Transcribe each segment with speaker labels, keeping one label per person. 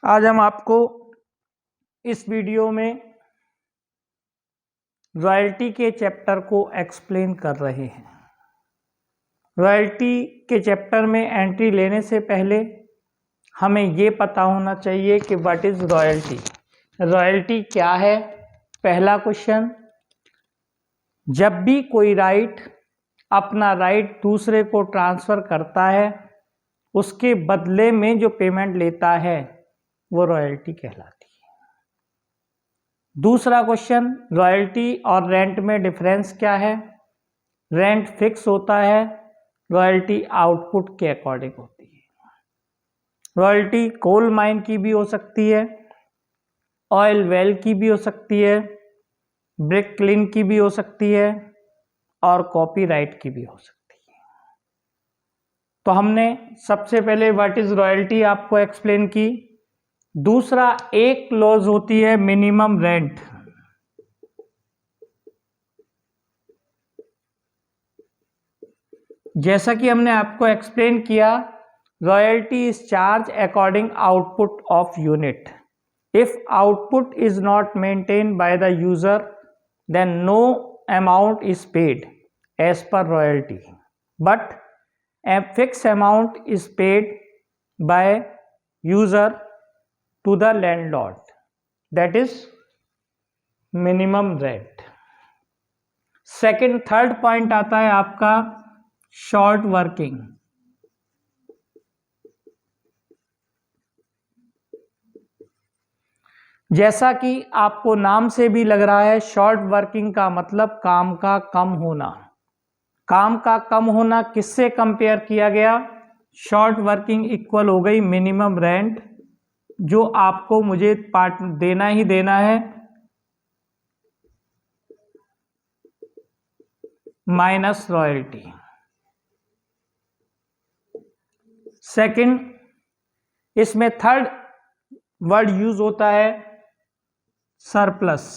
Speaker 1: आज हम आपको इस वीडियो में रॉयल्टी के चैप्टर को एक्सप्लेन कर रहे हैं। रॉयल्टी के चैप्टर में एंट्री लेने से पहले हमें ये पता होना चाहिए कि व्हाट इज रॉयल्टी। रॉयल्टी क्या है? पहला क्वेश्चन, जब भी कोई राइट अपना राइट दूसरे को ट्रांसफ़र करता है उसके बदले में जो पेमेंट लेता है वो रॉयल्टी कहलाती है। दूसरा क्वेश्चन, रॉयल्टी और रेंट में डिफरेंस क्या है? रेंट फिक्स होता है, रॉयल्टी आउटपुट के अकॉर्डिंग होती है। रॉयल्टी कोल माइन की भी हो सकती है, ऑयल वेल की भी हो सकती है, ब्रिक क्लीन की भी हो सकती है और कॉपीराइट की भी हो सकती है। तो हमने सबसे पहले व्हाट इज रॉयल्टी आपको एक्सप्लेन की। दूसरा, एक क्लॉज होती है मिनिमम रेंट। जैसा कि हमने आपको एक्सप्लेन किया, royalty is charge according output of unit. If output is not maintained by the user then no amount is paid as per royalty, but a fixed amount is paid by user to the landlord, that is minimum rent. Third point आता है आपका short working. जैसा कि आपको नाम से भी लग रहा है, शॉर्ट वर्किंग का मतलब काम का कम होना। काम का कम होना किससे कंपेयर किया गया? शॉर्ट वर्किंग इक्वल हो गई मिनिमम रेंट, जो आपको मुझे पार्ट देना ही देना है, माइनस रॉयल्टी। सेकंड, इसमें थर्ड वर्ड यूज होता है सरप्लस।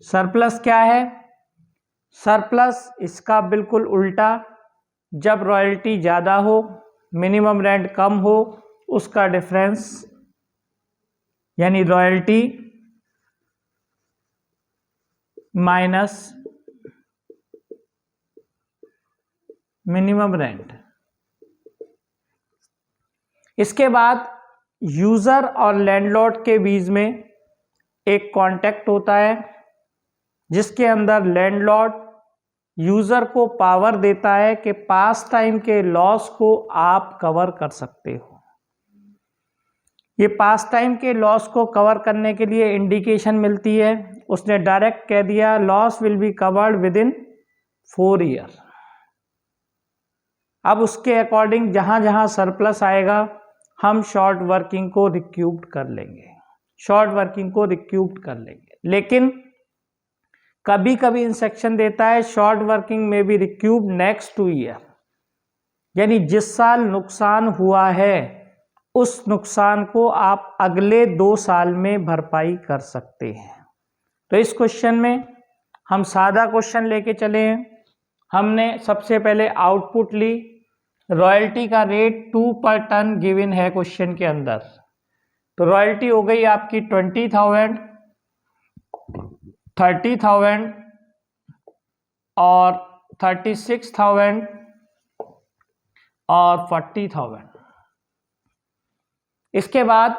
Speaker 1: सरप्लस क्या है? सरप्लस इसका बिल्कुल उल्टा। जब रॉयल्टी ज़्यादा हो, मिनिमम रेंट कम हो, उसका डिफरेंस यानी रॉयल्टी माइनस मिनिमम रेंट। इसके बाद यूज़र और लैंडलॉर्ड के बीच में एक कॉन्ट्रैक्ट होता है जिसके अंदर लैंडलॉर्ड यूज़र को पावर देता है कि पास टाइम के लॉस को आप कवर कर सकते हो। ये पास टाइम के लॉस को कवर करने के लिए इंडिकेशन मिलती है। उसने डायरेक्ट कह दिया loss will be covered with in 4 year. अब उसके अकॉर्डिंग जहाँ जहाँ सरप्लस आएगा हम शॉर्ट वर्किंग को रिक्यूप्ड कर लेंगे, शॉर्ट वर्किंग को रिक्यूप्ड कर लेंगे। लेकिन कभी कभी इंस्ट्रक्शन देता है शॉर्ट वर्किंग में भी रिक्यूब नेक्स्ट 2 ईयर, यानी जिस साल नुकसान हुआ है उस नुकसान को आप अगले 2 साल में भरपाई कर सकते हैं। तो इस क्वेश्चन में हम सादा क्वेश्चन लेके चले हैं। हमने सबसे पहले आउटपुट ली, रॉयल्टी का रेट 2 पर टन गिवन है क्वेश्चन के अंदर। तो रॉयल्टी हो गई आपकी 20,000, 30,000 और 36,000 और 40,000। इसके बाद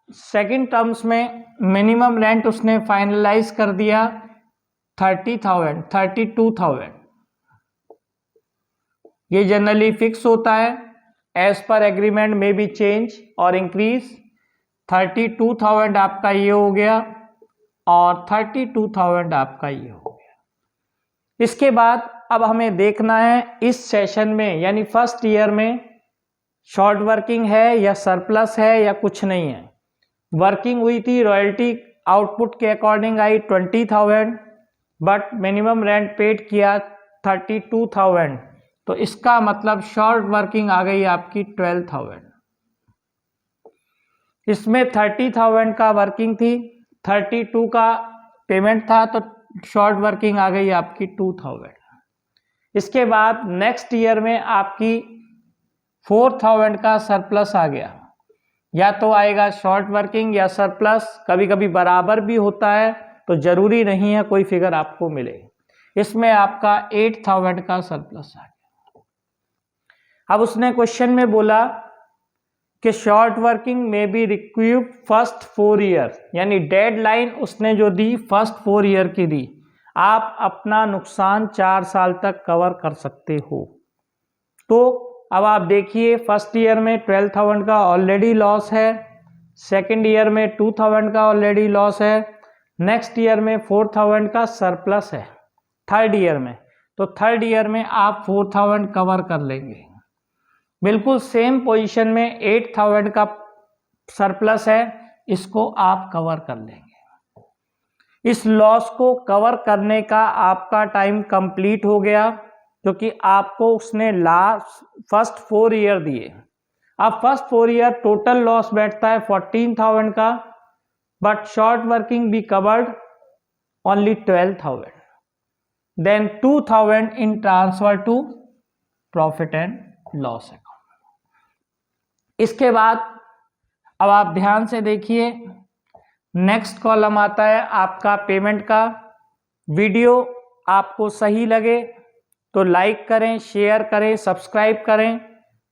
Speaker 1: सेकंड टर्म्स में मिनिमम रेंट उसने फाइनलाइज कर दिया 30,000, 32,000। ये जनरली फिक्स होता है, एज पर एग्रीमेंट में भी चेंज और इंक्रीज। 32,000 आपका ये हो गया और 32,000 आपका ये हो गया। इसके बाद अब हमें देखना है इस सेशन में यानी फर्स्ट ईयर में शॉर्ट वर्किंग है या सरप्लस है या कुछ नहीं है। वर्किंग हुई थी, रॉयल्टी आउटपुट के according I 20,000, but minimum rent paid किया 32,000। तो इसका मतलब शॉर्ट वर्किंग आ गई आपकी 12,000। इसमें 30,000 का वर्किंग थी, 32 का पेमेंट था, तो शॉर्ट वर्किंग आ गई आपकी 2,000। इसके बाद नेक्स्ट ईयर में आपकी 4,000 का सरप्लस आ गया, या तो आएगा शॉर्ट वर्किंग या सरप्लस, कभी कभी बराबर भी होता है, तो जरूरी नहीं है कोई फिगर आपको मिले। इसमें आपका 8,000 का सरप्लस आ गया। अब उसने क्वेश्चन में बोला कि शॉर्ट वर्किंग में बी रिक्यूब फर्स्ट 4 ईयर, यानी डेडलाइन उसने जो दी फर्स्ट 4 ईयर की दी, आप अपना नुकसान 4 साल तक कवर कर सकते हो। तो अब आप देखिए, फर्स्ट ईयर में 12,000 का ऑलरेडी लॉस है, सेकेंड ईयर में 2,000 का ऑलरेडी लॉस है, नेक्स्ट ईयर में 4,000 का सरप्लस है थर्ड ईयर में, तो थर्ड ईयर में आप 4,000 कवर कर लेंगे। बिल्कुल सेम पोजीशन में 8,000 का सरप्लस है, इसको आप कवर कर लेंगे। इस लॉस को कवर करने का आपका टाइम कंप्लीट हो गया, क्योंकि आपको उसने लास्ट फर्स्ट 4 ईयर दिए। अब फर्स्ट 4 ईयर टोटल लॉस बैठता है 14,000 का, but short working be covered only 12,000, then 2,000 in transfer to profit and loss account. इसके बाद अब आप ध्यान से देखिए, नेक्स्ट कॉलम आता है आपका पेमेंट का। वीडियो आपको सही लगे तो लाइक करें, शेयर करें, सब्सक्राइब करें।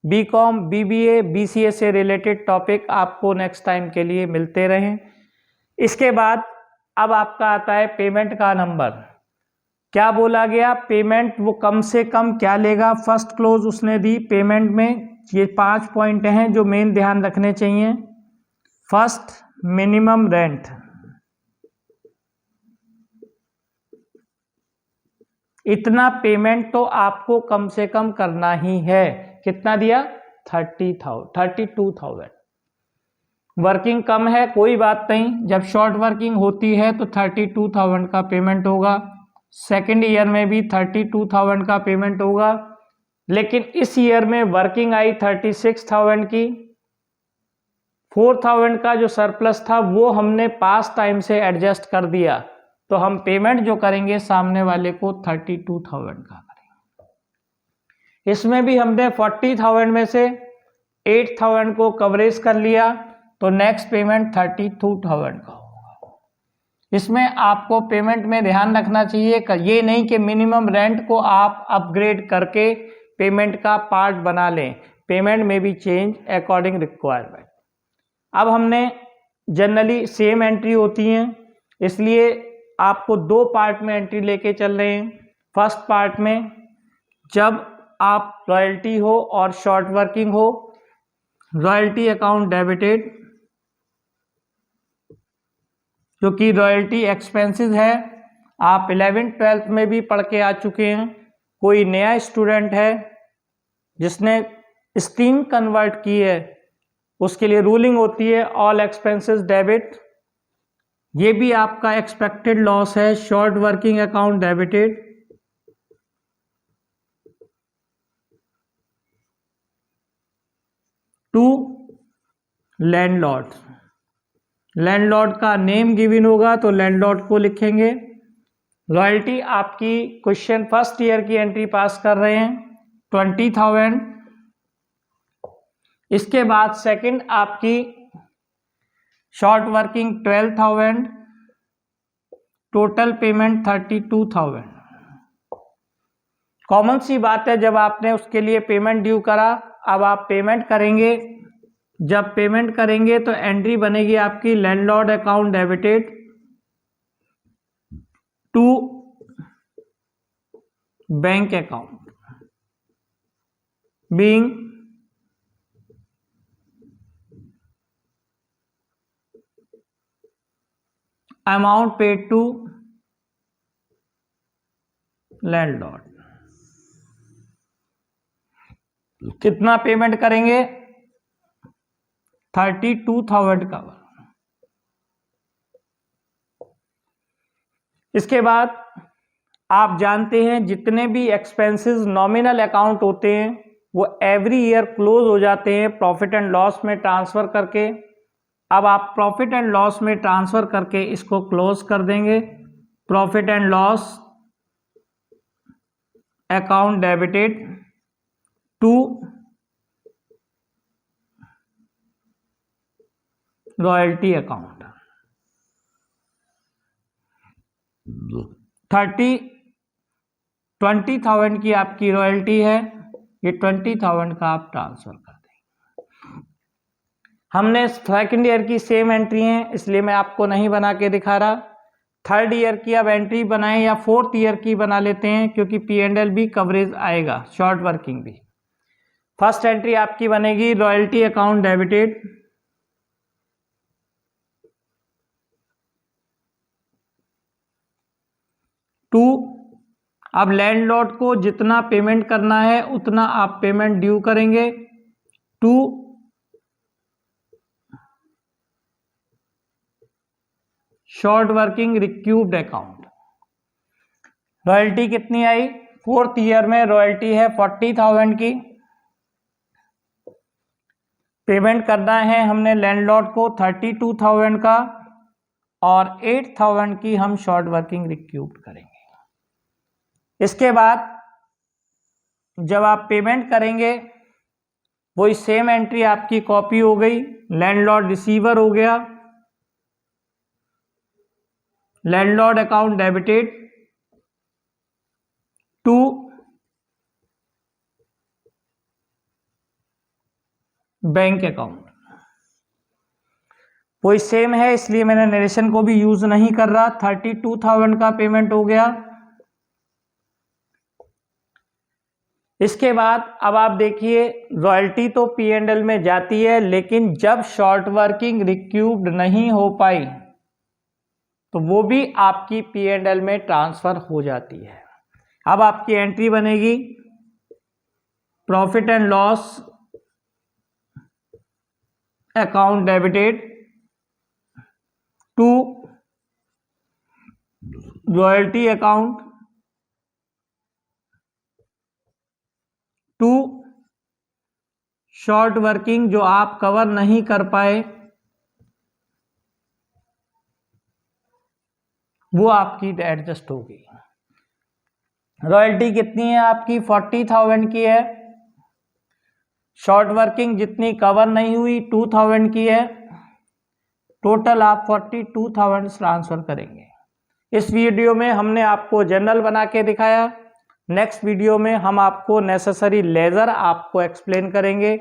Speaker 1: बीकॉम, बीबीए, बीसीए से रिलेटेड टॉपिक आपको नेक्स्ट टाइम के लिए मिलते रहें। इसके बाद अब आपका आता है पेमेंट का नंबर। क्या बोला गया, पेमेंट वो कम से कम क्या लेगा, फर्स्ट क्लोज उसने दी पेमेंट में। ये 5 पॉइंट हैं जो मेन ध्यान रखने चाहिए। फर्स्ट, मिनिमम रेंट, इतना पेमेंट तो आपको कम से कम करना ही है। कितना दिया, 32,000। वर्किंग कम है कोई बात नहीं, जब शॉर्ट वर्किंग होती है तो 32,000 का पेमेंट होगा। सेकेंड ईयर में भी 32,000 का पेमेंट होगा, लेकिन इस ईयर में वर्किंग आई 36,000 की। 4,000 का जो सरप्लस था वो हमने पास टाइम से एडजस्ट कर दिया, तो हम पेमेंट जो करेंगे सामने वाले को 32,000 का करेंगे। इसमें भी हमने 40,000 में से 8,000 को कवरेज कर लिया, तो नेक्स्ट पेमेंट 32,000 का होगा। इसमें आपको पेमेंट में ध्यान रखना चाहिए, ये नहीं कि मिनिमम रेंट को आप अपग्रेड करके पेमेंट का पार्ट बना लें। पेमेंट में भी चेंज अकॉर्डिंग रिक्वायरमेंट। अब हमने जनरली सेम एंट्री होती हैं, इसलिए आपको 2 पार्ट में एंट्री लेके चल रहे हैं। फर्स्ट पार्ट में जब आप रॉयल्टी हो और शॉर्ट वर्किंग हो, रॉयल्टी अकाउंट डेबिटेड, क्योंकि रॉयल्टी एक्सपेंसेस है। आप 11th-12th में भी पढ़ के आ चुके हैं। कोई नया स्टूडेंट है जिसने स्ट्रीम कन्वर्ट की है, उसके लिए रूलिंग होती है ऑल एक्सपेंसेस डेबिट। ये भी आपका एक्सपेक्टेड लॉस है, short working account debited. To landlord, landlord का नेम गिवन होगा तो लैंडलॉर्ड को लिखेंगे। रॉयल्टी आपकी क्वेश्चन फर्स्ट ईयर की एंट्री पास कर रहे हैं 20,000। इसके बाद सेकंड आपकी short working 12,000, total payment 32,000। Common सी बात है, जब आपने उसके लिए पेमेंट ड्यू करा, अब आप पेमेंट करेंगे। जब पेमेंट करेंगे तो एंट्री बनेगी आपकी landlord account debited to bank account being amount paid to landlord. कितना पेमेंट करेंगे, 32,000 का। इसके बाद आप जानते हैं जितने भी एक्सपेंसेस नॉमिनल अकाउंट होते हैं वो एवरी ईयर क्लोज हो जाते हैं प्रॉफिट एंड लॉस में ट्रांसफर करके। अब आप प्रॉफिट एंड लॉस में ट्रांसफर करके इसको क्लोज कर देंगे। Profit and loss account debited to royalty account 20,000 की आपकी रॉयल्टी है, ये 20,000 का आप ट्रांसफर कर देंगे। हमने सेकेंड ईयर की सेम एंट्री है इसलिए मैं आपको नहीं बना के दिखा रहा। थर्ड ईयर की अब एंट्री बनाएं या फोर्थ ईयर की बना लेते हैं क्योंकि P&L भी कवरेज आएगा, शॉर्ट वर्किंग भी। फर्स्ट एंट्री आपकी बनेगी रॉयल्टी अकाउंट डेबिटेड, टू, अब लैंडलॉर्ड को जितना पेमेंट करना है उतना आप पेमेंट ड्यू करेंगे, to short working recouped account. Royalty कितनी आई, फोर्थ ईयर में रॉयल्टी है 40,000 की, पेमेंट करना है हमने लैंडलॉर्ड को 32,000 का और 8,000 की हम शॉर्ट वर्किंग रिक्यूब्ड करेंगे। इसके बाद जब आप पेमेंट करेंगे वही सेम एंट्री आपकी कॉपी हो गई, लैंडलॉर्ड रिसीवर हो गया, landlord account debited to bank account, वही सेम है इसलिए मैंने नरेशन को भी यूज नहीं कर रहा। 32,000 का पेमेंट हो गया। इसके बाद अब आप देखिए रॉयल्टी तो P&L में जाती है लेकिन जब शॉर्ट वर्किंग रिक्यूब्ड नहीं हो पाई तो वो भी आपकी P&L में ट्रांसफर हो जाती है। अब आपकी एंट्री बनेगी profit and loss account debited to royalty account to short working जो आप कवर नहीं कर पाए वो आपकी एडजस्ट होगी। रॉयल्टी कितनी है आपकी 40,000 की है, शॉर्ट वर्किंग जितनी कवर नहीं हुई 2,000 की है, टोटल आप 42,000 ट्रांसफर करेंगे। इस वीडियो में हमने आपको जनरल बना के दिखाया, नेक्स्ट वीडियो में हम आपको नेसेसरी लेजर आपको एक्सप्लेन करेंगे।